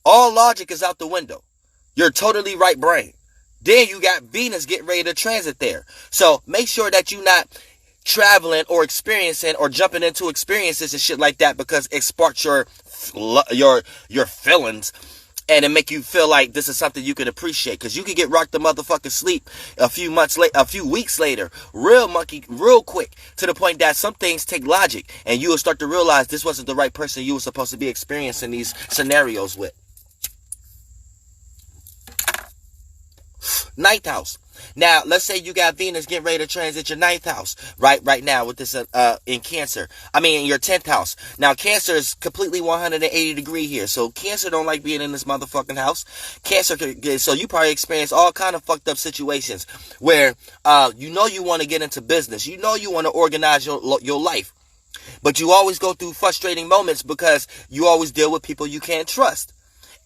all logic is out the window. You're totally right brain. Then you got Venus getting ready to transit there. So make sure that you're not traveling or experiencing or jumping into experiences and shit like that because it sparks your feelings and it make you feel like this is something you can appreciate. Because you can get rocked the motherfucking sleep a few weeks later, real quick, to the point that some things take logic and you will start to realize this wasn't the right person you were supposed to be experiencing these scenarios with. 9th house. Now, let's say you got Venus getting ready to transit your 9th house, right now with this in Cancer. In your 10th house. Now, Cancer is completely 180 degree here. So, Cancer don't like being in this motherfucking house. Cancer, so you probably experience all kind of fucked up situations where, you want to get into business. You want to organize your life. But you always go through frustrating moments because you always deal with people you can't trust.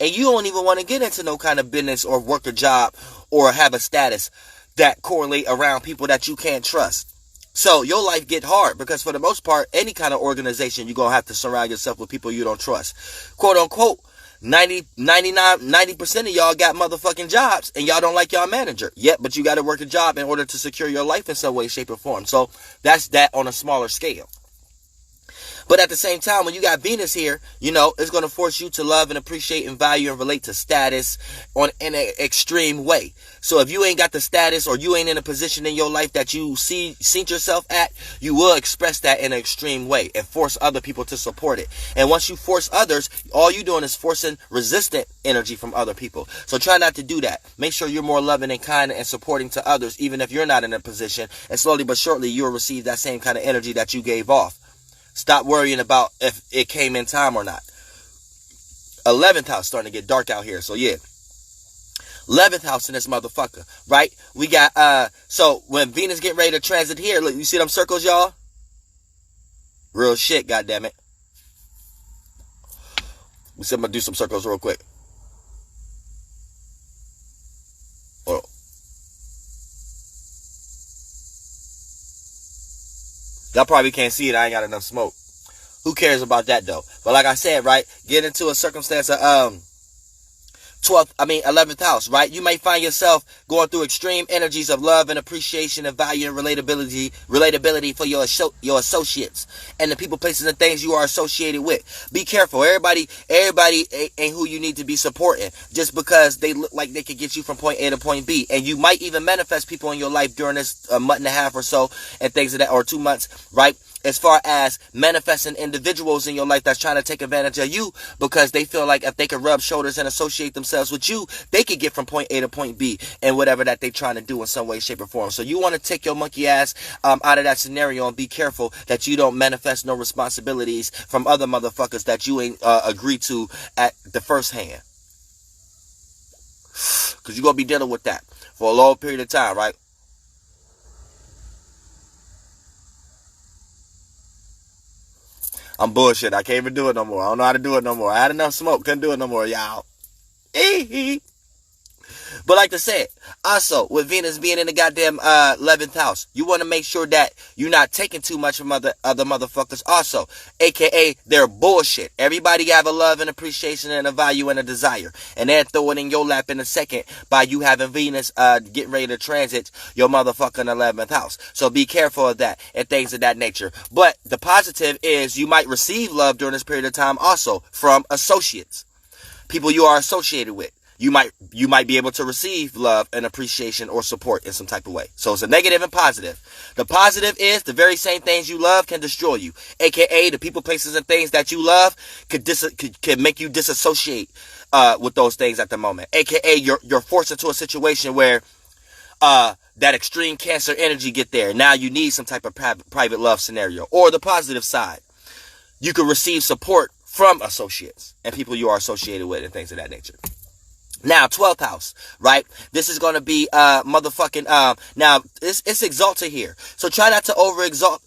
And you don't even want to get into no kind of business or work a job or have a status that correlate around people that you can't trust. So your life get hard because for the most part, any kind of organization, you're going to have to surround yourself with people you don't trust. Quote unquote, 90% of y'all got motherfucking jobs and y'all don't like y'all manager. Yep, but you got to work a job in order to secure your life in some way, shape, or form. So that's that on a smaller scale. But at the same time, when you got Venus here, it's going to force you to love and appreciate and value and relate to status in an extreme way. So if you ain't got the status or you ain't in a position in your life that you seen yourself at, you will express that in an extreme way and force other people to support it. And once you force others, all you're doing is forcing resistant energy from other people. So try not to do that. Make sure you're more loving and kind and supporting to others, even if you're not in a position. And slowly but surely, you'll receive that same kind of energy that you gave off. Stop worrying about if it came in time or not. 11th house starting to get dark out here. So yeah. 11th house in this motherfucker, right? We got, so when Venus get ready to transit here, look, you see them circles, y'all? Real shit, goddammit. I'm going to do some circles real quick. Oh. Y'all probably can't see it. I ain't got enough smoke. Who cares about that though? But like I said, right? Get into a circumstance of 11th house, right? You may find yourself going through extreme energies of love and appreciation and value and relatability for your associates and the people, places, and things you are associated with. Be careful. Everybody ain't who you need to be supporting just because they look like they could get you from point A to point B. And you might even manifest people in your life during this month and a half or so and things of that, or 2 months, right? As far as manifesting individuals in your life that's trying to take advantage of you because they feel like if they can rub shoulders and associate themselves with you, they could get from point A to point B and whatever that they're trying to do in some way, shape, or form. So you want to take your monkey ass out of that scenario and be careful that you don't manifest no responsibilities from other motherfuckers that you ain't agreed to at the first hand. Because you're going to be dealing with that for a long period of time, right? I'm bullshit. I can't even do it no more. I don't know how to do it no more. I had enough smoke. Couldn't do it no more, y'all. But like I said, also, with Venus being in the goddamn 11th house, you want to make sure that you're not taking too much from other motherfuckers also. AKA, they're bullshit. Everybody have a love and appreciation and a value and a desire. And they'll throw it in your lap in a second by you having Venus getting ready to transit your motherfucking 11th house. So be careful of that and things of that nature. But the positive is you might receive love during this period of time also from associates. People you are associated with. You might be able to receive love and appreciation or support in some type of way. So it's a negative and positive. The positive is the very same things you love can destroy you. AKA the people, places, and things that you love could make you disassociate with those things at the moment. AKA you're forced into a situation where that extreme Cancer energy get there. Now you need some type of private love scenario. Or the positive side. You can receive support from associates and people you are associated with and things of that nature. Now, 12th house, right? This is going to be, motherfucking, now, it's exalted here. So try not to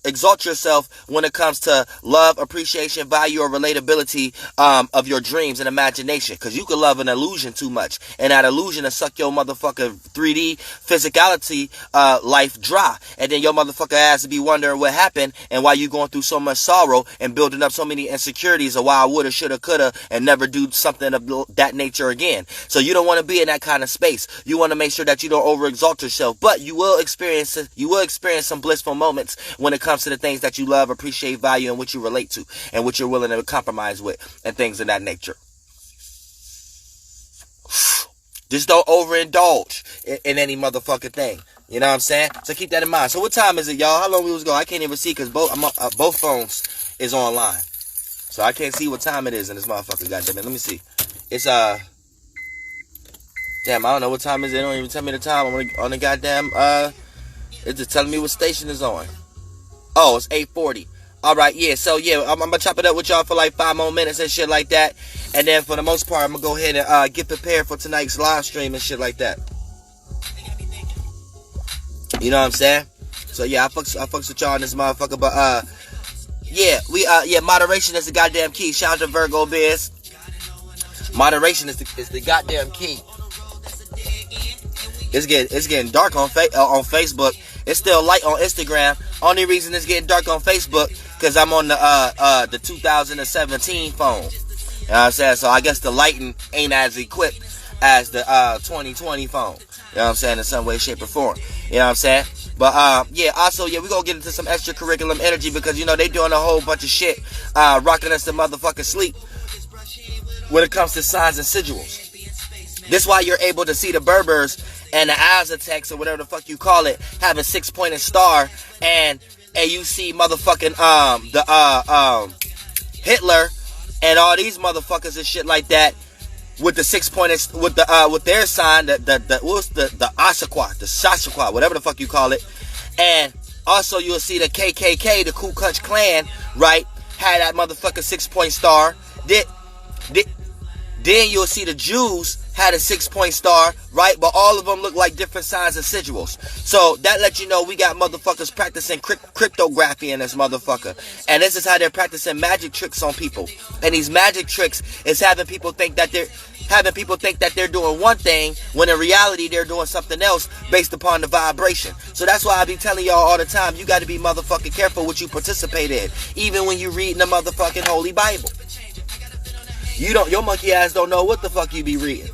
exalt yourself when it comes to love, appreciation, value, or relatability, of your dreams and imagination. Cause you can love an illusion too much. And that illusion will suck your motherfucking 3D physicality, life dry. And then your motherfucker has to be wondering what happened and why you going through so much sorrow and building up so many insecurities of why I woulda, shoulda, coulda, and never do something of that nature again. So you don't want to be in that kind of space. You want to make sure that you don't overexalt yourself, but you will experience some blissful moments when it comes to the things that you love, appreciate, value, and what you relate to, and what you're willing to compromise with, and things of that nature. Just don't overindulge in any motherfucking thing. You know what I'm saying? So keep that in mind. So what time is it, y'all? How long we was going? I can't even see because both phones is online, so I can't see what time it is in this motherfucker. Goddamn it! Let me see. It's damn, I don't know what time is it. They don't even tell me the time on the goddamn, it's just telling me what station is on. Oh, it's 8:40. Alright, yeah, so yeah, I'm gonna chop it up with y'all for like 5 more minutes and shit like that. And then for the most part, I'm gonna go ahead and get prepared for tonight's live stream and shit like that. You know what I'm saying? So yeah, I fucks with y'all on this motherfucker, but yeah, moderation is the goddamn key. Shout out to Virgo Biz. Moderation is the goddamn key. It's getting dark on Facebook. It's still light on Instagram. Only reason it's getting dark on Facebook because I'm on the 2017 phone. You know what I'm saying? So I guess the lighting ain't as equipped as the 2020 phone. You know what I'm saying? In some way, shape, or form. You know what I'm saying? But yeah, also yeah, we're gonna get into some extracurriculum energy because you know they doing a whole bunch of shit, rocking us to motherfucking sleep when it comes to signs and sigils. This is why you're able to see the Berbers and the Aztecs or whatever the fuck you call it have a 6-pointed star, and you see motherfucking the Hitler and all these motherfuckers and shit like that with the 6-pointed with their sign the Asakwa, the Sasakwa, whatever the fuck you call it. And also you'll see the KKK, the Ku Klux Klan, right, had that motherfucking 6-point star. Then you'll see the Jews had a 6-point star, right? But all of them look like different signs and sigils. So that lets you know we got motherfuckers practicing cryptography in this motherfucker. And this is how they're practicing magic tricks on people. And these magic tricks is having people think that they're doing one thing when in reality they're doing something else based upon the vibration. So that's why I be telling y'all all the time, you got to be motherfucking careful what you participate in, even when you reading the motherfucking Holy Bible. Your monkey ass don't know what the fuck you be reading.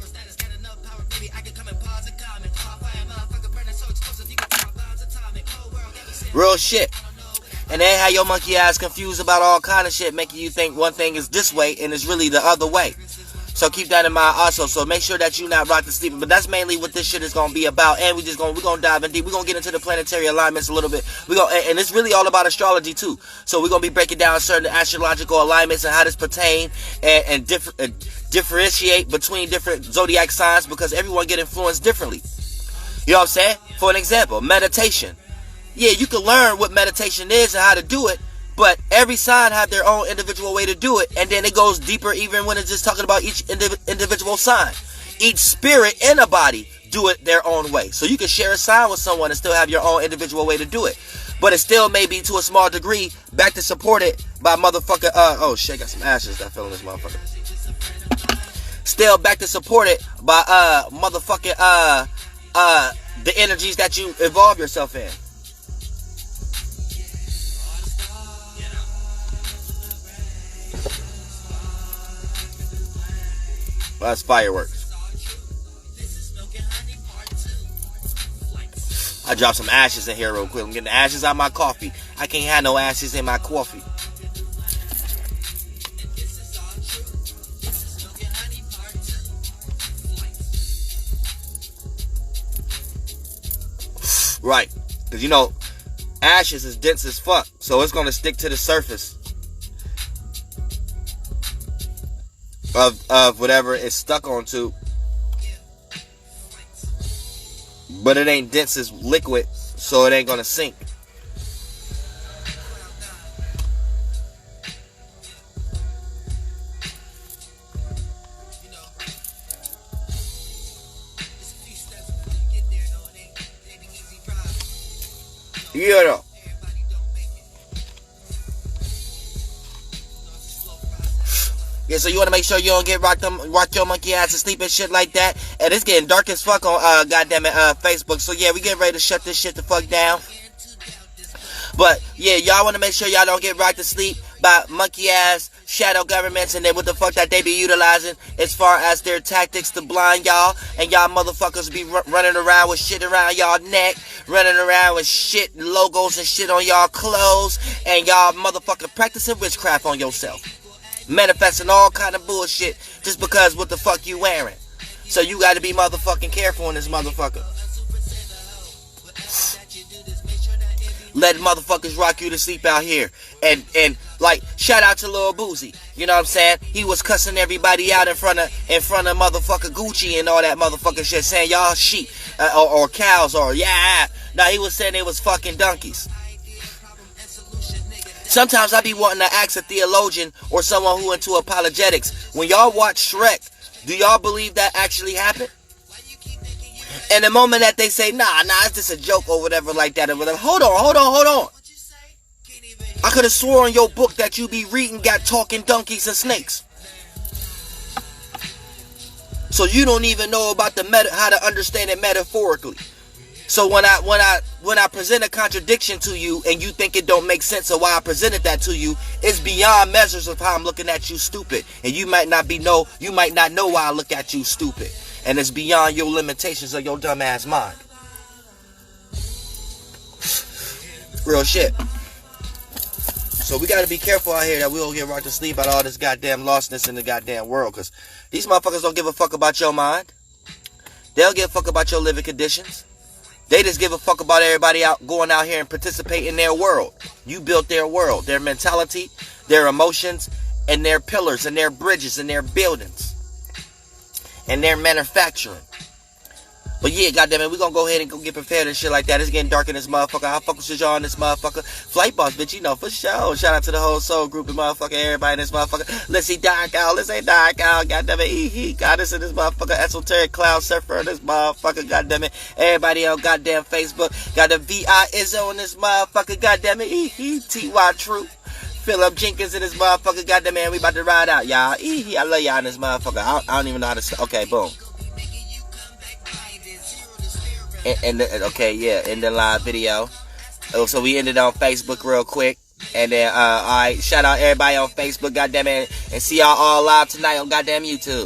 Real shit. And then how your monkey ass confused about all kind of shit, making you think one thing is this way and it's really the other way. So keep that in mind also. So make sure that you not rock to sleep. But that's mainly what this shit is gonna be about. And we're gonna dive in deep. We're gonna get into the planetary alignments a little bit. And it's really all about astrology too. So we're gonna be breaking down certain astrological alignments and how this pertain and differentiate between different zodiac signs because everyone get influenced differently. You know what I'm saying? For an example, meditation. Yeah, you can learn what meditation is and how to do it, but every sign have their own individual way to do it, and then it goes deeper even when it's just talking about each individual sign. Each spirit in a body do it their own way. So you can share a sign with someone and still have your own individual way to do it. But it still may be to a small degree back to support it by motherfucker, oh shit, got some ashes that fell in this motherfucker. Still back to support it by, motherfucking, the energies that you involve yourself in. Well, that's fireworks. I dropped some ashes in here real quick. I'm getting the ashes out of my coffee. I can't have no ashes in my coffee. Right. Because, you know, ashes is dense as fuck. So it's going to stick to the surface of whatever it's stuck onto. But it ain't dense as liquid, so it ain't gonna sink. Yeah, though. Yeah, so you want to make sure you don't get rock your monkey ass to sleep and shit like that. And it's getting dark as fuck on goddamn it Facebook. So yeah, we getting ready to shut this shit the fuck down. But yeah, y'all want to make sure y'all don't get rocked to sleep by monkey ass shadow governments and then what the fuck that they be utilizing as far as their tactics to blind y'all. And y'all motherfuckers be running around with shit around y'all neck, running around with shit logos and shit on y'all clothes, and y'all motherfucking practicing witchcraft on yourself. Manifesting all kind of bullshit just because what the fuck you wearing. So you gotta be motherfucking careful in this motherfucker. Let motherfuckers rock you to sleep out here. And like, shout out to Lil Boozy. You know what I'm saying? He was cussing everybody out in front of motherfucker Gucci and all that motherfucking shit, saying y'all sheep or cows or yeah. Now he was saying they was fucking donkeys. Sometimes I be wanting to ask a theologian or someone who into apologetics, when y'all watch Shrek, do y'all believe that actually happened? And the moment that they say, nah, it's just a joke or whatever like that or whatever, hold on. I could have sworn your book that you be reading got talking donkeys and snakes. So you don't even know about how to understand it metaphorically. So when I present a contradiction to you and you think it don't make sense of why I presented that to you, it's beyond measures of how I'm looking at you stupid. And you might not know why I look at you stupid. And it's beyond your limitations of your dumb ass mind. Real shit. So we gotta be careful out here that we don't get rocked to sleep about all this goddamn lostness in the goddamn world. Cause these motherfuckers don't give a fuck about your mind. They don't give a fuck about your living conditions. They just give a fuck about everybody going out here and participate in their world. You built their world, their mentality, their emotions, and their pillars, and their bridges, and their buildings, and their manufacturing. But yeah, goddammit, we gonna go ahead and go get prepared and shit like that. It's getting dark in this motherfucker. I'll fuck with y'all in this motherfucker. Flight Boss, bitch, you know, for sure. Shout out to the whole soul group of motherfucker, everybody in this motherfucker. Let's see Dark Owl, let's say Dark Owl, goddammit. He got us in this motherfucker. Esoteric Cloud Surfer in this motherfucker, goddammit. Everybody on goddamn Facebook. Got the VI Izzo in this motherfucker, goddammit. T.Y. True. Philip Jenkins in this motherfucker, goddammit. We about to ride out, y'all. I love y'all in this motherfucker. I don't even know how to say. Okay, boom. In the live video. So we ended on Facebook real quick. And then, alright, shout out everybody on Facebook, goddamn it. And see y'all all live tonight on goddamn YouTube.